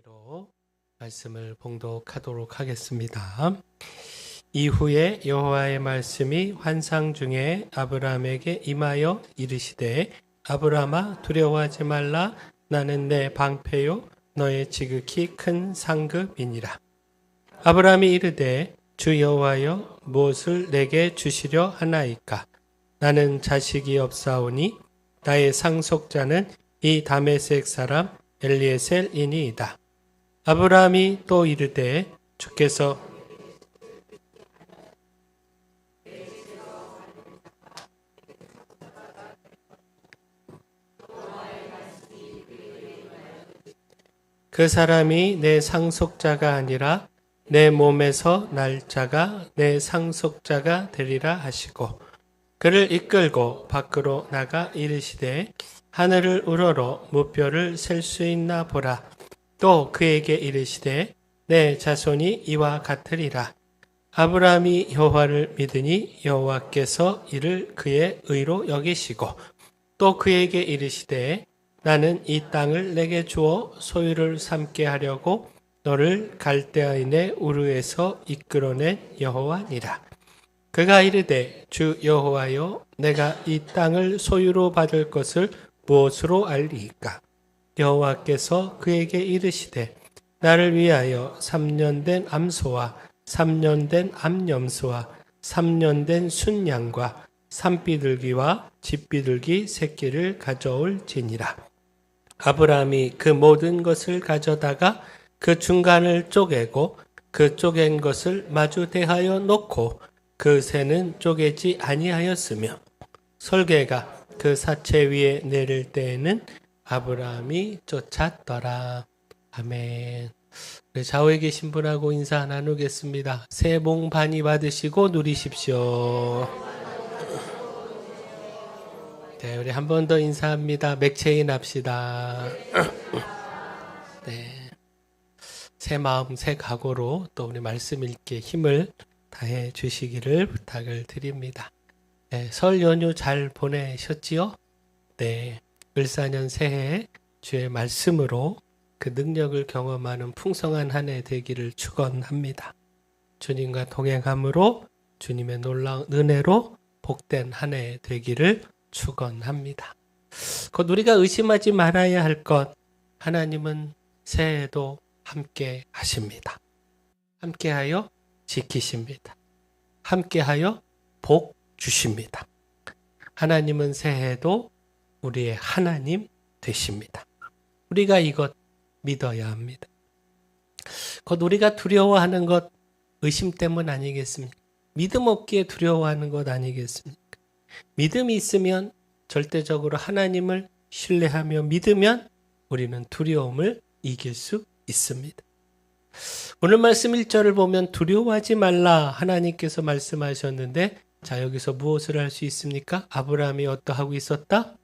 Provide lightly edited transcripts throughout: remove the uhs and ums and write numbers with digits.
은혜로 말씀을 봉독하도록 하겠습니다. 이후에 여호와의 말씀이 환상 중에 아브라함에게 임하여 이르시되 아브라함아 두려워하지 말라. 나는 내 방패요 너의 지극히 큰 상급이니라. 아브라함이 이르되 주 여호와여 무엇을 내게 주시려 하나이까? 나는 자식이 없사오니 나의 상속자는 이 다메섹 사람 엘리에셀이니이다. 아브라함이 또 이르되 주께서 그 사람이 내 상속자가 아니라 내 몸에서 날 자가 내 상속자가 되리라 하시고 그를 이끌고 밖으로 나가 이르시되 하늘을 우러러 무뼈를 셀 수 있나 보라. 또 그에게 이르시되 내 자손이 이와 같으리라. 아브라함이 여호와를 믿으니 여호와께서 이를 그의 의로 여기시고 또 그에게 이르시되 나는 이 땅을 내게 주어 소유를 삼게 하려고 너를 갈대아인의 우르에서 이끌어낸 여호와니라. 그가 이르되 주 여호와여 내가 이 땅을 소유로 받을 것을 무엇으로 알리이까? 여호와께서 그에게 이르시되 나를 위하여 3년 된 암소와 3년 된 암염소와 3년 된 순양과 산비둘기와 집비둘기 새끼를 가져올지니라. 아브라함이 그 모든 것을 가져다가 그 중간을 쪼개고 그 쪼갠 것을 마주 대하여 놓고 그 새는 쪼개지 아니하였으며 설개가 그 사체 위에 내릴 때에는 아브라함이 쫓았더라. 아멘. 우리 좌우에 계신 분하고 인사 나누겠습니다. 새해 복 많이 받으시고 누리십시오. 네, 우리 한 번 더 인사합니다. 맥체인 합시다. 네. 새 마음, 새 각오로 또 우리 말씀 읽기에 힘을 다해 주시기를 부탁을 드립니다. 네, 설 연휴 잘 보내셨지요? 네, 을사년 새해 주의 말씀으로 그 능력을 경험하는 풍성한 한 해 되기를 축원합니다. 주님과 동행함으로 주님의 놀라운 은혜로 복된 한 해 되기를 축원합니다. 곧 우리가 의심하지 말아야 할 것, 하나님은 새해에도 함께 하십니다. 함께하여 지키십니다. 함께하여 복 주십니다. 하나님은 새해에도 우리의 하나님 되십니다. 우리가 이것 믿어야 합니다. 곧 우리가 두려워하는 것 의심 때문 아니겠습니까? 믿음 없기에 두려워하는 것 아니겠습니까? 믿음이 있으면 절대적으로 하나님을 신뢰하며 믿으면 우리는 두려움을 이길 수 있습니다. 오늘 말씀 1절을 보면 두려워하지 말라 하나님께서 말씀하셨는데 자 여기서 무엇을 할 수 있습니까? 아브라함이 어떠하고 있었다?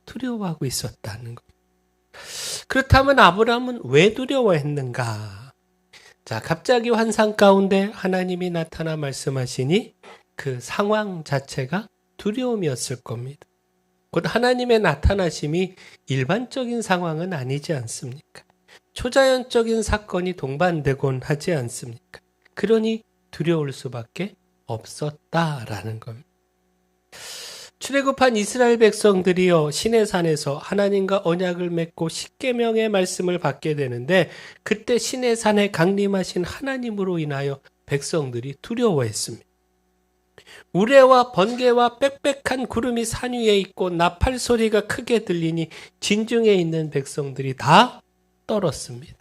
두려워하고 있었다는 것. 그렇다면 아브라함은 왜 두려워했는가? 자, 갑자기 환상 가운데 하나님이 나타나 말씀하시니 그 상황 자체가 두려움이었을 겁니다. 곧 하나님의 나타나심이 일반적인 상황은 아니지 않습니까? 초자연적인 사건이 동반되곤 하지 않습니까? 그러니 두려울 수밖에 없었다라는 겁니다. 출애굽한 이스라엘 백성들이요 시내산에서 하나님과 언약을 맺고 십계명의 말씀을 받게 되는데 그때 시내산에 강림하신 하나님으로 인하여 백성들이 두려워했습니다. 우레와 번개와 빽빽한 구름이 산 위에 있고 나팔 소리가 크게 들리니 진중에 있는 백성들이 다 떨었습니다.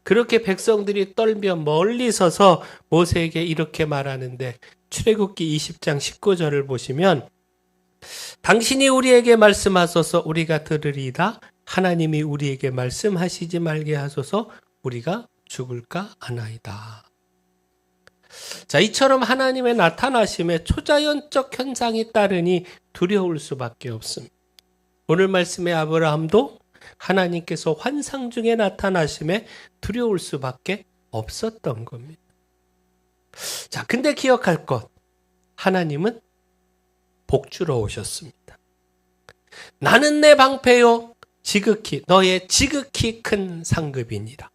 그렇게 백성들이 떨며 멀리 서서 모세에게 이렇게 말하는데 출애굽기 20장 19절을 보시면 당신이 우리에게 말씀하소서 우리가 들으리이다. 하나님이 우리에게 말씀하시지 말게 하소서 우리가 죽을까 하나이다. 자, 이처럼 하나님의 나타나심에 초자연적 현상이 따르니 두려울 수밖에 없습니다. 오늘 말씀의 아브라함도 하나님께서 환상 중에 나타나심에 두려울 수밖에 없었던 겁니다. 자, 근데 기억할 것, 하나님은 복주러 오셨습니다. 나는 내 방패요 지극히 너의 지극히 큰 상급이니라.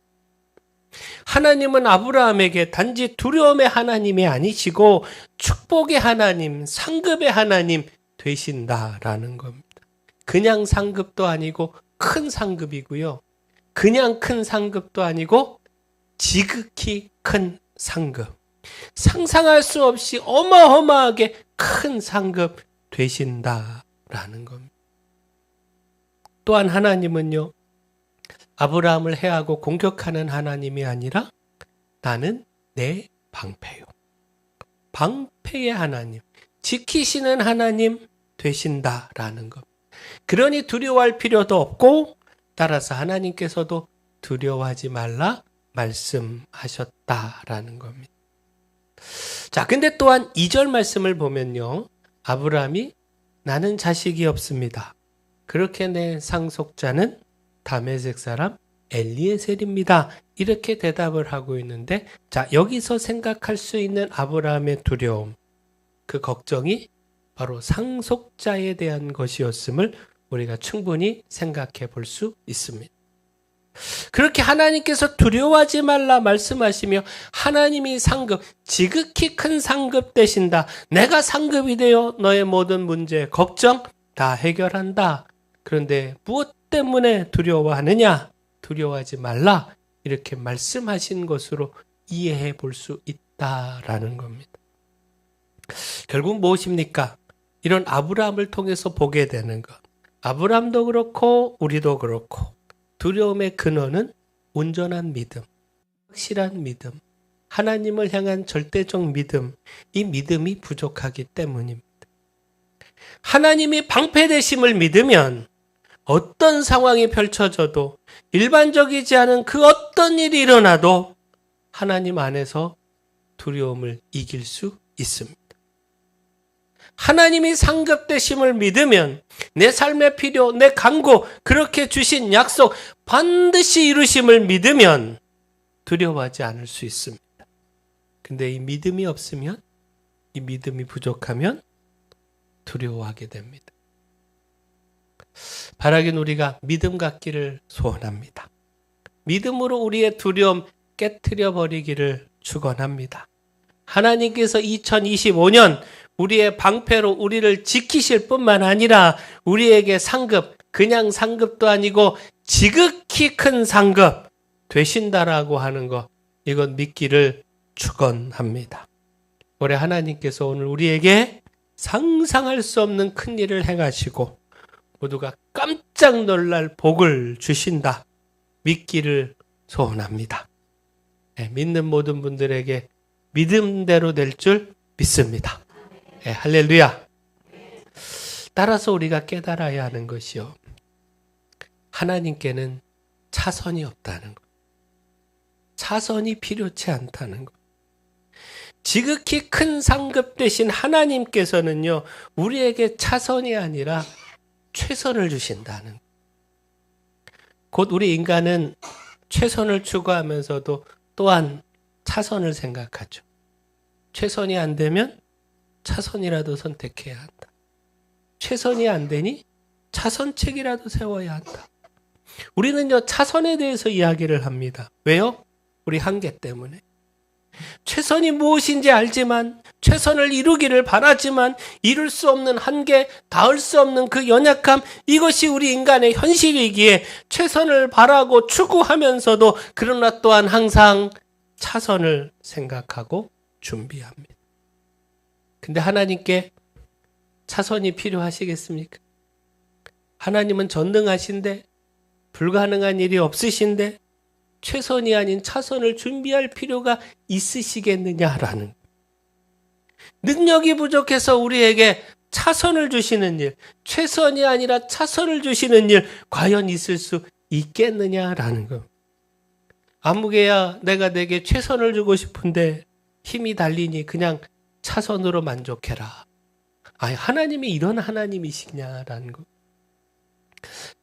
하나님은 아브라함에게 단지 두려움의 하나님이 아니시고 축복의 하나님, 상급의 하나님 되신다라는 겁니다. 그냥 상급도 아니고 큰 상급이고요. 그냥 큰 상급도 아니고 지극히 큰 상급. 상상할 수 없이 어마어마하게 큰 상급 되신다라는 겁니다. 또한 하나님은요, 아브라함을 해하고 공격하는 하나님이 아니라 나는 내 방패요. 방패의 하나님, 지키시는 하나님 되신다라는 것. 그러니 두려워할 필요도 없고 따라서 하나님께서도 두려워하지 말라 말씀하셨다라는 겁니다. 자, 근데 또한 2절 말씀을 보면요. 아브라함이 나는 자식이 없습니다. 그렇게 내 상속자는 다메섹 사람 엘리에셀입니다. 이렇게 대답을 하고 있는데, 자, 여기서 생각할 수 있는 아브라함의 두려움, 그 걱정이 바로 상속자에 대한 것이었음을 우리가 충분히 생각해 볼 수 있습니다. 그렇게 하나님께서 두려워하지 말라 말씀하시며 하나님이 상급, 지극히 큰 상급 되신다. 내가 상급이 되어 너의 모든 문제, 걱정 다 해결한다. 그런데 무엇 때문에 두려워하느냐? 두려워하지 말라. 이렇게 말씀하신 것으로 이해해 볼 수 있다라는 겁니다. 결국 무엇입니까? 이런 아브라함을 통해서 보게 되는 것. 아브라함도 그렇고 우리도 그렇고 두려움의 근원은 온전한 믿음, 확실한 믿음, 하나님을 향한 절대적 믿음, 이 믿음이 부족하기 때문입니다. 하나님이 방패 되심을 믿으면 어떤 상황이 펼쳐져도 일반적이지 않은 그 어떤 일이 일어나도 하나님 안에서 두려움을 이길 수 있습니다. 하나님이 상급되심을 믿으면 내 삶의 필요, 내 간구, 그렇게 주신 약속 반드시 이루심을 믿으면 두려워하지 않을 수 있습니다. 근데 이 믿음이 없으면, 이 믿음이 부족하면 두려워하게 됩니다. 바라긴 우리가 믿음 갖기를 소원합니다. 믿음으로 우리의 두려움 깨트려 버리기를 축원합니다. 하나님께서 2025년 우리의 방패로 우리를 지키실 뿐만 아니라 우리에게 상급, 그냥 상급도 아니고 지극히 큰 상급 되신다라고 하는 것, 이건 믿기를 축원합니다. 올해 하나님께서 오늘 우리에게 상상할 수 없는 큰 일을 행하시고 모두가 깜짝 놀랄 복을 주신다. 믿기를 소원합니다. 네, 믿는 모든 분들에게 믿음대로 될 줄 믿습니다. 네, 할렐루야. 따라서 우리가 깨달아야 하는 것이요. 하나님께는 차선이 없다는 것. 차선이 필요치 않다는 것. 지극히 큰 상급 되신 하나님께서는요, 우리에게 차선이 아니라 최선을 주신다는 것. 곧 우리 인간은 최선을 추구하면서도 또한 차선을 생각하죠. 최선이 안 되면 차선이라도 선택해야 한다. 최선이 안 되니 차선책이라도 세워야 한다. 우리는요, 차선에 대해서 이야기를 합니다. 왜요? 우리 한계 때문에. 최선이 무엇인지 알지만, 최선을 이루기를 바라지만 이룰 수 없는 한계, 닿을 수 없는 그 연약함, 이것이 우리 인간의 현실이기에 최선을 바라고 추구하면서도 그러나 또한 항상 차선을 생각하고 준비합니다. 근데 하나님께 차선이 필요하시겠습니까? 하나님은 전능하신데 불가능한 일이 없으신데 최선이 아닌 차선을 준비할 필요가 있으시겠느냐라는, 능력이 부족해서 우리에게 차선을 주시는 일, 최선이 아니라 차선을 주시는 일 과연 있을 수 있겠느냐라는 것. 아무개야 내가 내게 최선을 주고 싶은데 힘이 달리니 그냥 차선으로 만족해라. 아니, 하나님이 이런 하나님이시냐라는 것.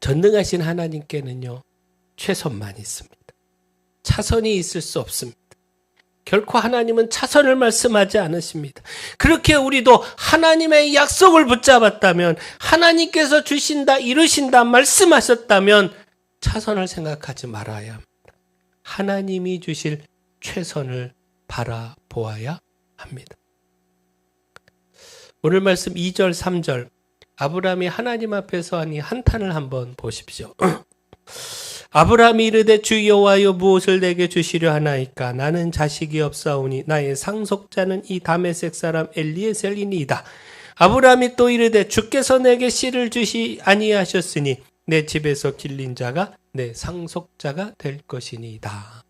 전능하신 하나님께는요, 최선만 있습니다. 차선이 있을 수 없습니다. 결코 하나님은 차선을 말씀하지 않으십니다. 그렇게 우리도 하나님의 약속을 붙잡았다면, 하나님께서 주신다, 이루신다 말씀하셨다면 차선을 생각하지 말아야 합니다. 하나님이 주실 최선을 바라보아야 합니다. 오늘 말씀 2절, 3절 아브라함이 하나님 앞에서 하니 한탄을 한번 보십시오. 아브라함이 이르되 주 여호와여 무엇을 내게 주시려 하나이까 나는 자식이 없사오니 나의 상속자는 이 다메섹 사람 엘리에셀이니이다. 아브라함이 또 이르되 주께서 내게 씨를 주시 아니하셨으니 내 집에서 길린 자가 내 상속자가 될 것이니이다.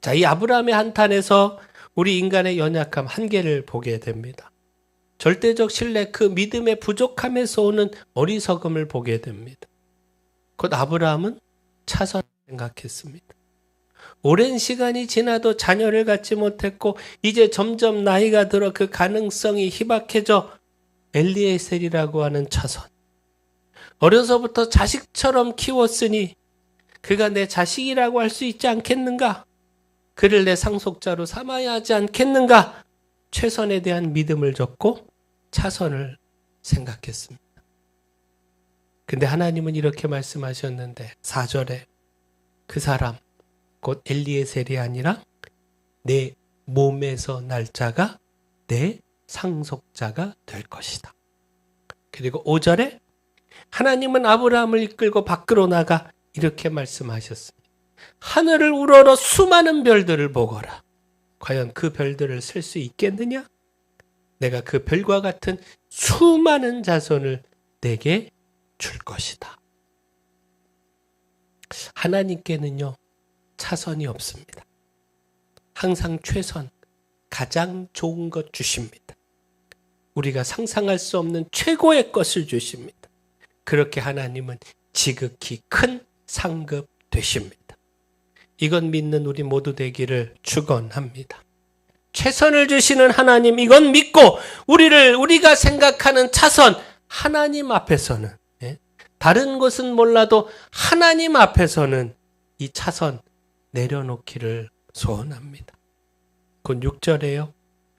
자, 이 아브라함의 한탄에서 우리 인간의 연약함 한계를 보게 됩니다. 절대적 신뢰, 그 믿음의 부족함에서 오는 어리석음을 보게 됩니다. 곧 아브라함은 차선을 생각했습니다. 오랜 시간이 지나도 자녀를 갖지 못했고 이제 점점 나이가 들어 그 가능성이 희박해져 엘리에셀이라고 하는 차선. 어려서부터 자식처럼 키웠으니 그가 내 자식이라고 할 수 있지 않겠는가? 그를 내 상속자로 삼아야 하지 않겠는가? 최선에 대한 믿음을 줬고 차선을 생각했습니다. 근데 하나님은 이렇게 말씀하셨는데 4절에 그 사람 곧 엘리에셀이 아니라 내 몸에서 날 자가 내 상속자가 될 것이다. 그리고 5절에 하나님은 아브라함을 이끌고 밖으로 나가 이렇게 말씀하셨습니다. 하늘을 우러러 수많은 별들을 보거라. 과연 그 별들을 셀 수 있겠느냐? 내가 그 별과 같은 수많은 자손을 내게 줄 것이다. 하나님께는요, 차선이 없습니다. 항상 최선, 가장 좋은 것 주십니다. 우리가 상상할 수 없는 최고의 것을 주십니다. 그렇게 하나님은 지극히 큰 상급 되십니다. 이건 믿는 우리 모두 되기를 축원합니다. 최선을 주시는 하나님, 이건 믿고 우리가 생각하는 차선, 하나님 앞에서는, 다른 것은 몰라도 하나님 앞에서는 이 차선 내려놓기를 소원합니다. 곧 6절에요.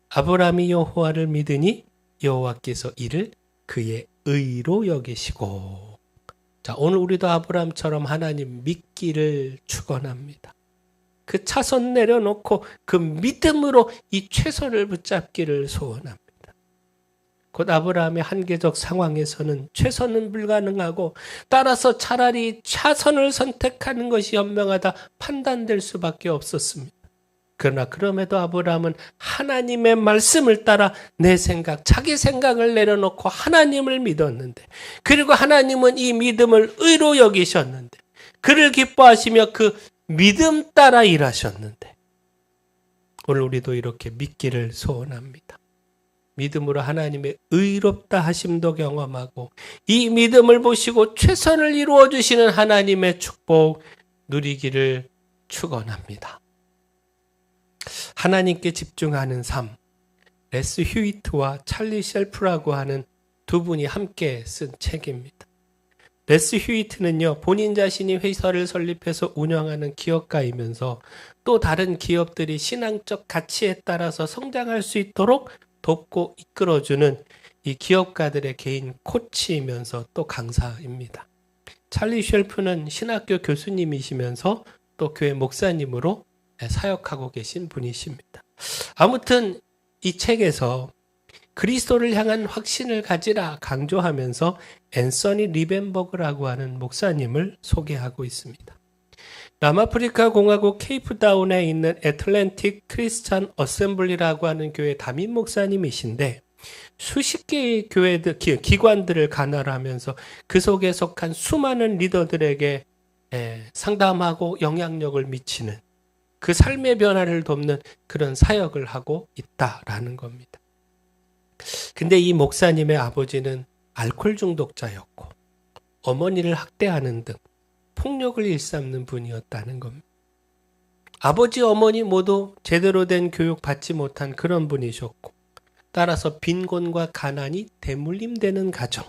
아브라함이 여호와를 믿으니 여호와께서 이를 그의 의로 여기시고. 자, 오늘 우리도 아브라함처럼 하나님 믿기를 축원합니다. 그 차선 내려놓고 그 믿음으로 이 최선을 붙잡기를 소원합니다. 곧 아브라함의 한계적 상황에서는 최선은 불가능하고 따라서 차라리 차선을 선택하는 것이 현명하다 판단될 수밖에 없었습니다. 그러나 그럼에도 아브라함은 하나님의 말씀을 따라 내 생각, 자기 생각을 내려놓고 하나님을 믿었는데, 그리고 하나님은 이 믿음을 의로 여기셨는데, 그를 기뻐하시며 그 믿음 따라 일하셨는데, 오늘 우리도 이렇게 믿기를 소원합니다. 믿음으로 하나님의 의롭다 하심도 경험하고 이 믿음을 보시고 최선을 이루어 주시는 하나님의 축복 누리기를 축원합니다. 하나님께 집중하는 삶, 레스 휴이트와 찰리 셀프라고 하는 두 분이 함께 쓴 책입니다. 레스 휴이트는요, 본인 자신이 회사를 설립해서 운영하는 기업가이면서 또 다른 기업들이 신앙적 가치에 따라서 성장할 수 있도록 돕고 이끌어주는 이 기업가들의 개인 코치이면서 또 강사입니다. 찰리 쉘프는 신학교 교수님이시면서 또 교회 목사님으로 사역하고 계신 분이십니다. 아무튼 이 책에서 그리스도를 향한 확신을 가지라 강조하면서 앤서니 리벤버그라고 하는 목사님을 소개하고 있습니다. 남아프리카 공화국 케이프다운에 있는 애틀랜틱 크리스찬 어셈블리라고 하는 교회 담임 목사님이신데 수십 개의 교회들, 기관들을 관할하면서 그 속에 속한 수많은 리더들에게 상담하고 영향력을 미치는 그 삶의 변화를 돕는 그런 사역을 하고 있다라는 겁니다. 근데 이 목사님의 아버지는 알코올 중독자였고 어머니를 학대하는 등 폭력을 일삼는 분이었다는 겁니다. 아버지, 어머니 모두 제대로 된 교육 받지 못한 그런 분이셨고 따라서 빈곤과 가난이 대물림되는 가정,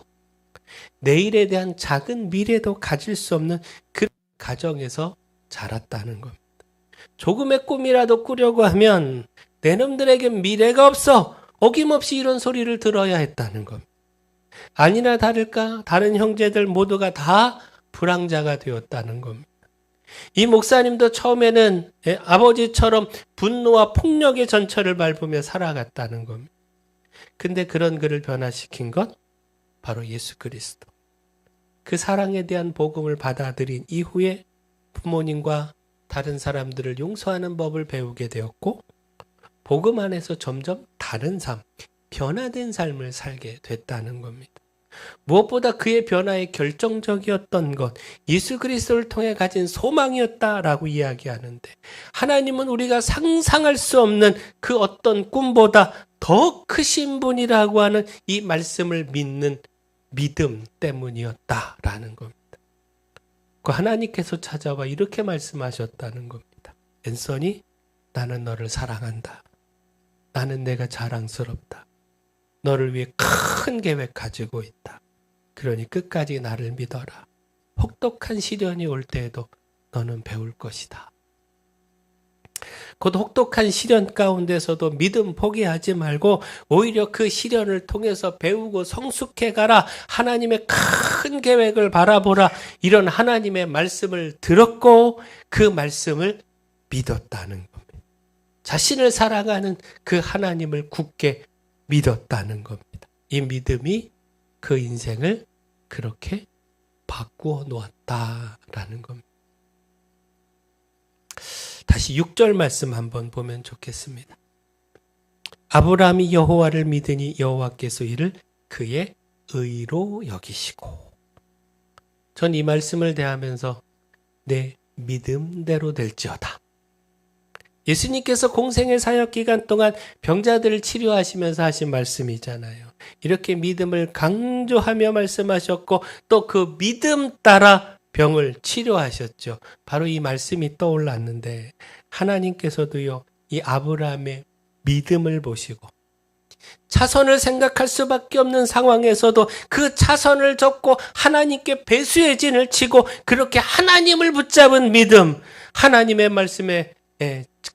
내일에 대한 작은 미래도 가질 수 없는 그 가정에서 자랐다는 겁니다. 조금의 꿈이라도 꾸려고 하면 내 놈들에겐 미래가 없어 어김없이 이런 소리를 들어야 했다는 겁니다. 아니나 다를까 다른 형제들 모두가 다 불황자가 되었다는 겁니다. 이 목사님도 처음에는 아버지처럼 분노와 폭력의 전철을 밟으며 살아갔다는 겁니다. 근데 그런 그를 변화시킨 것 바로 예수 그리스도. 그 사랑에 대한 복음을 받아들인 이후에 부모님과 다른 사람들을 용서하는 법을 배우게 되었고, 복음 안에서 점점 다른 삶, 변화된 삶을 살게 됐다는 겁니다. 무엇보다 그의 변화에 결정적이었던 것, 예수 그리스도를 통해 가진 소망이었다라고 이야기하는데, 하나님은 우리가 상상할 수 없는 그 어떤 꿈보다 더 크신 분이라고 하는 이 말씀을 믿는 믿음 때문이었다라는 겁니다. 그 하나님께서 찾아와 이렇게 말씀하셨다는 겁니다. 앤서니, 나는 너를 사랑한다. 나는 내가 자랑스럽다. 너를 위해 큰 계획 가지고 있다. 그러니 끝까지 나를 믿어라. 혹독한 시련이 올 때에도 너는 배울 것이다. 곧 혹독한 시련 가운데서도 믿음 포기하지 말고 오히려 그 시련을 통해서 배우고 성숙해가라. 하나님의 큰 계획을 바라보라. 이런 하나님의 말씀을 들었고 그 말씀을 믿었다는 겁니다. 자신을 사랑하는 그 하나님을 굳게 믿었다는 겁니다. 이 믿음이 그 인생을 그렇게 바꾸어 놓았다라는 겁니다. 다시 6절 말씀 한번 보면 좋겠습니다. 아브라함이 여호와를 믿으니 여호와께서 이를 그의 의로 여기시고. 전 이 말씀을 대하면서 내 믿음대로 될지어다. 예수님께서 공생의 사역 기간 동안 병자들을 치료하시면서 하신 말씀이잖아요. 이렇게 믿음을 강조하며 말씀하셨고 또 그 믿음 따라 병을 치료하셨죠. 바로 이 말씀이 떠올랐는데 하나님께서도요, 이 아브라함의 믿음을 보시고 차선을 생각할 수밖에 없는 상황에서도 그 차선을 접고 하나님께 배수의 진을 치고 그렇게 하나님을 붙잡은 믿음, 하나님의 말씀에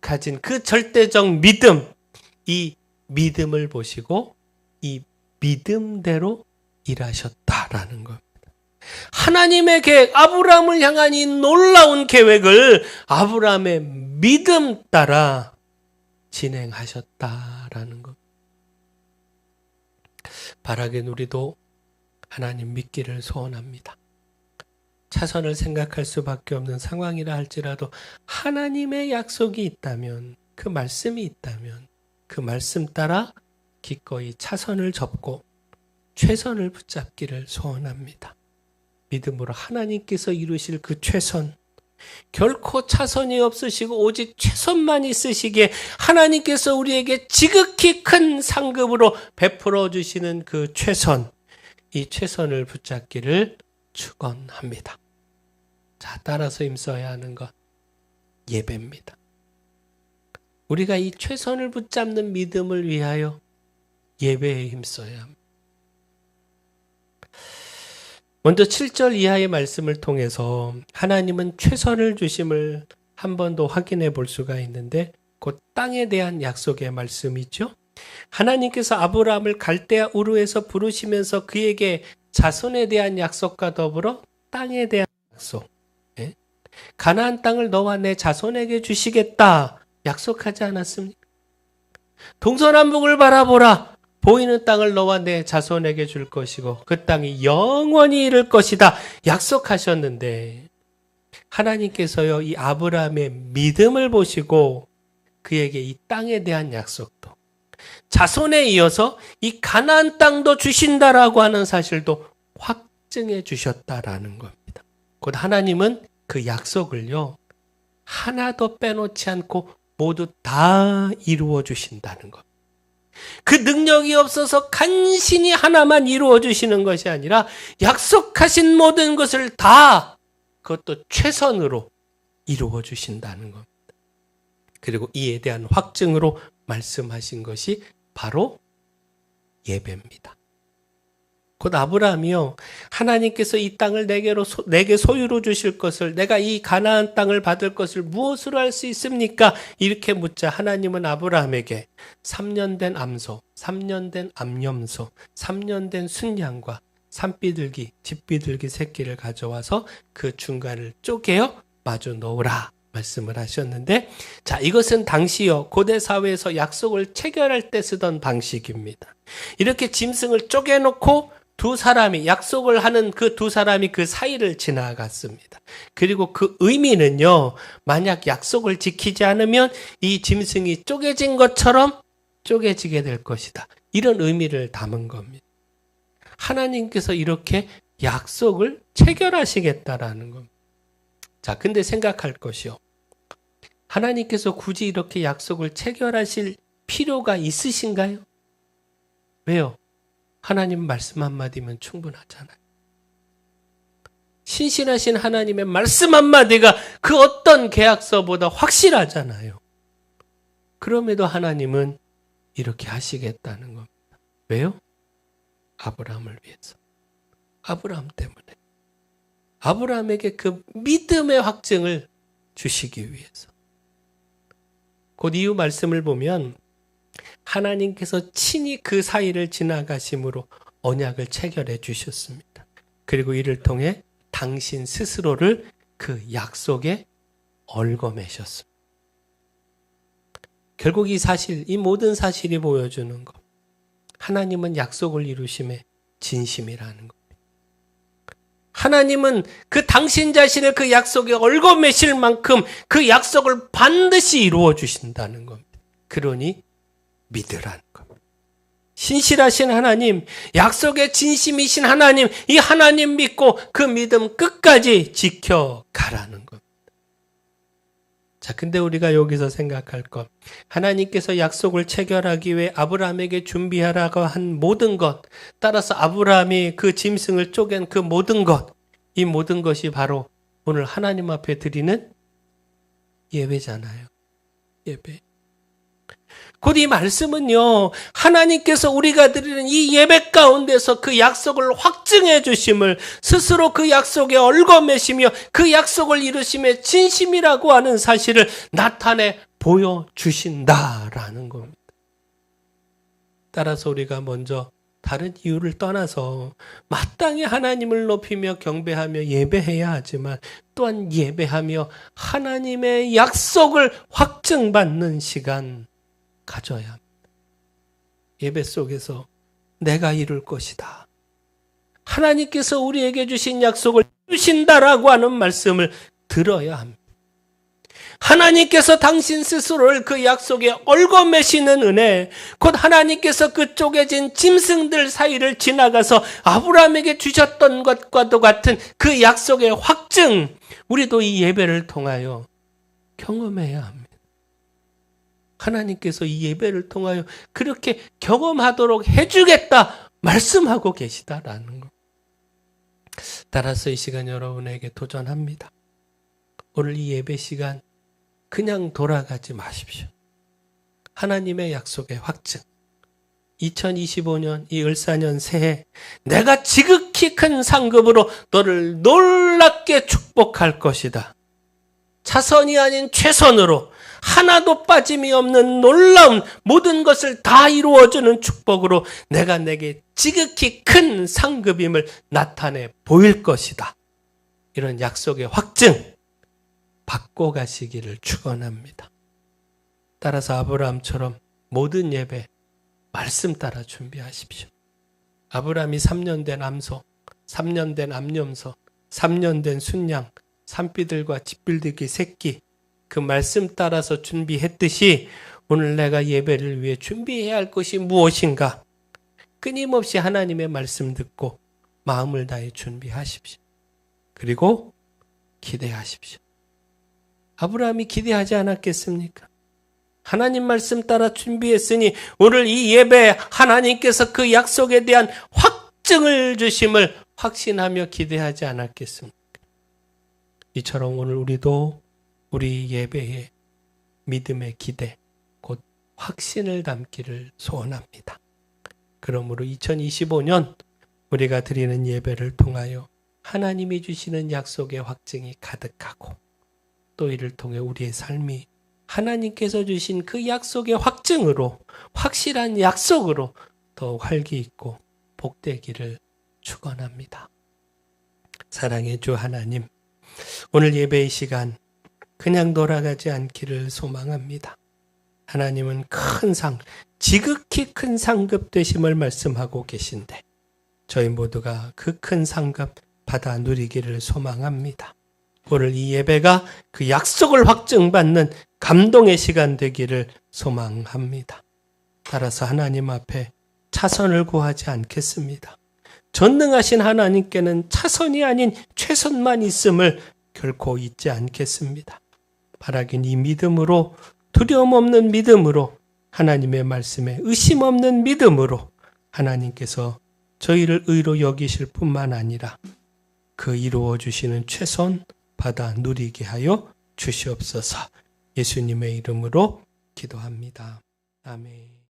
가진 그 절대적 믿음, 이 믿음을 보시고 이 믿음대로 일하셨다라는 겁니다. 하나님의 계획, 아브라함을 향한 이 놀라운 계획을 아브라함의 믿음 따라 진행하셨다라는 것. 바라긴 우리도 하나님 믿기를 소원합니다. 차선을 생각할 수밖에 없는 상황이라 할지라도 하나님의 약속이 있다면, 그 말씀이 있다면 그 말씀 따라 기꺼이 차선을 접고 최선을 붙잡기를 소원합니다. 믿음으로 하나님께서 이루실 그 최선, 결코 차선이 없으시고 오직 최선만 있으시기에 하나님께서 우리에게 지극히 큰 상급으로 베풀어 주시는 그 최선, 이 최선을 붙잡기를 축원합니다. 자, 따라서 힘써야 하는 것, 예배입니다. 우리가 이 최선을 붙잡는 믿음을 위하여 예배에 힘써야 합니다. 먼저 7절 이하의 말씀을 통해서 하나님은 최선을 주심을 한 번 더 확인해 볼 수가 있는데, 곧 땅에 대한 약속의 말씀이죠. 하나님께서 아브라함을 갈대아 우르에서 부르시면서 그에게 자손에 대한 약속과 더불어 땅에 대한 약속, 가나안 땅을 너와 내 자손에게 주시겠다 약속하지 않았습니까? 동서남북을 바라보라. 보이는 땅을 너와 내 자손에게 줄 것이고 그 땅이 영원히 이를 것이다 약속하셨는데, 하나님께서요, 이 아브라함의 믿음을 보시고 그에게 이 땅에 대한 약속도, 자손에 이어서 이 가나안 땅도 주신다라고 하는 사실도 확증해 주셨다라는 겁니다. 곧 하나님은 그 약속을요, 하나도 빼놓지 않고 모두 다 이루어 주신다는 것. 그 능력이 없어서 간신히 하나만 이루어 주시는 것이 아니라 약속하신 모든 것을 다, 그것도 최선으로 이루어 주신다는 겁니다. 그리고 이에 대한 확증으로 말씀하신 것이 바로 예배입니다. 곧 아브라함이요, 하나님께서 이 땅을 내게 소유로 주실 것을, 내가 이 가나안 땅을 받을 것을 무엇으로 할 수 있습니까? 이렇게 묻자 하나님은 아브라함에게 3년 된 암소, 3년 된 암염소, 3년 된 순양과 산비둘기, 집비둘기 새끼를 가져와서 그 중간을 쪼개어 마주 놓으라 말씀을 하셨는데, 자, 이것은 당시요 고대 사회에서 약속을 체결할 때 쓰던 방식입니다. 이렇게 짐승을 쪼개놓고 두 사람이 약속을 하는 그 두 사람이 그 사이를 지나갔습니다. 그리고 그 의미는요, 만약 약속을 지키지 않으면 이 짐승이 쪼개진 것처럼 쪼개지게 될 것이다. 이런 의미를 담은 겁니다. 하나님께서 이렇게 약속을 체결하시겠다라는 겁니다. 자, 근데 생각할 것이요. 하나님께서 굳이 이렇게 약속을 체결하실 필요가 있으신가요? 왜요? 하나님 말씀 한마디면 충분하잖아요. 신실하신 하나님의 말씀 한마디가 그 어떤 계약서보다 확실하잖아요. 그럼에도 하나님은 이렇게 하시겠다는 겁니다. 왜요? 아브라함을 위해서. 아브라함 때문에. 아브라함에게 그 믿음의 확증을 주시기 위해서. 곧 이후 말씀을 보면 하나님께서 친히 그 사이를 지나가심으로 언약을 체결해 주셨습니다. 그리고 이를 통해 당신 스스로를 그 약속에 얽어매셨습니다. 결국 이 사실, 이 모든 사실이 보여주는 것. 하나님은 약속을 이루심에 진심이라는 것. 하나님은 그 당신 자신을 그 약속에 얽어매실 만큼 그 약속을 반드시 이루어 주신다는 겁니다. 그러니 믿으라는 겁니다. 신실하신 하나님, 약속의 진심이신 하나님, 이 하나님 믿고 그 믿음 끝까지 지켜가라는 겁니다. 자, 근데 우리가 여기서 생각할 것, 하나님께서 약속을 체결하기 위해 아브라함에게 준비하라고 한 모든 것, 따라서 아브라함이 그 짐승을 쪼갠 그 모든 것, 이 모든 것이 바로 오늘 하나님 앞에 드리는 예배잖아요. 예배. 곧 이 말씀은요, 하나님께서 우리가 드리는 이 예배 가운데서 그 약속을 확증해 주심을, 스스로 그 약속에 얽어매시며 그 약속을 이루심에 진심이라고 하는 사실을 나타내 보여주신다라는 겁니다. 따라서 우리가 먼저 다른 이유를 떠나서 마땅히 하나님을 높이며 경배하며 예배해야 하지만, 또한 예배하며 하나님의 약속을 확증받는 시간 가져야 합니다. 예배 속에서 내가 이룰 것이다. 하나님께서 우리에게 주신 약속을 이루신다라고 하는 말씀을 들어야 합니다. 하나님께서 당신 스스로를 그 약속에 얽어매시는 은혜, 곧 하나님께서 그 쪼개진 짐승들 사이를 지나가서 아브라함에게 주셨던 것과도 같은 그 약속의 확증, 우리도 이 예배를 통하여 경험해야 합니다. 하나님께서 이 예배를 통하여 그렇게 경험하도록 해주겠다 말씀하고 계시다라는 것. 따라서 이 시간 여러분에게 도전합니다. 오늘 이 예배 시간 그냥 돌아가지 마십시오. 하나님의 약속의 확증. 2025년 이 을사년 새해 내가 지극히 큰 상급으로 너를 놀랍게 축복할 것이다. 차선이 아닌 최선으로 하나도 빠짐이 없는 놀라운 모든 것을 다 이루어주는 축복으로 내가 내게 지극히 큰 상급임을 나타내 보일 것이다. 이런 약속의 확증 받고 가시기를 축원합니다. 따라서 아브라함처럼 모든 예배 말씀 따라 준비하십시오. 아브라함이 3년 된 암소, 3년 된 암염소, 3년 된 순양, 산비들과 집빌드기 새끼, 그 말씀 따라서 준비했듯이 오늘 내가 예배를 위해 준비해야 할 것이 무엇인가? 끊임없이 하나님의 말씀 듣고 마음을 다해 준비하십시오. 그리고 기대하십시오. 아브라함이 기대하지 않았겠습니까? 하나님 말씀 따라 준비했으니 오늘 이 예배에 하나님께서 그 약속에 대한 확증을 주심을 확신하며 기대하지 않았겠습니까? 이처럼 오늘 우리도 우리 예배에 믿음의 기대, 곧 확신을 담기를 소원합니다. 그러므로 2025년 우리가 드리는 예배를 통하여 하나님이 주시는 약속의 확증이 가득하고, 또 이를 통해 우리의 삶이 하나님께서 주신 그 약속의 확증으로, 확실한 약속으로 더욱 활기 있고 복되기를 축원합니다. 사랑의 주 하나님, 오늘 예배의 시간 그냥 돌아가지 않기를 소망합니다. 하나님은 큰 지극히 큰 상급 되심을 말씀하고 계신데 저희 모두가 그 큰 상급 받아 누리기를 소망합니다. 오늘 이 예배가 그 약속을 확증받는 감동의 시간 되기를 소망합니다. 따라서 하나님 앞에 차선을 구하지 않겠습니다. 전능하신 하나님께는 차선이 아닌 최선만 있음을 결코 잊지 않겠습니다. 바라긴 이 믿음으로, 두려움 없는 믿음으로, 하나님의 말씀에 의심 없는 믿음으로 하나님께서 저희를 의로 여기실 뿐만 아니라 그 이루어 주시는 최선 받아 누리게 하여 주시옵소서. 예수님의 이름으로 기도합니다. 아멘.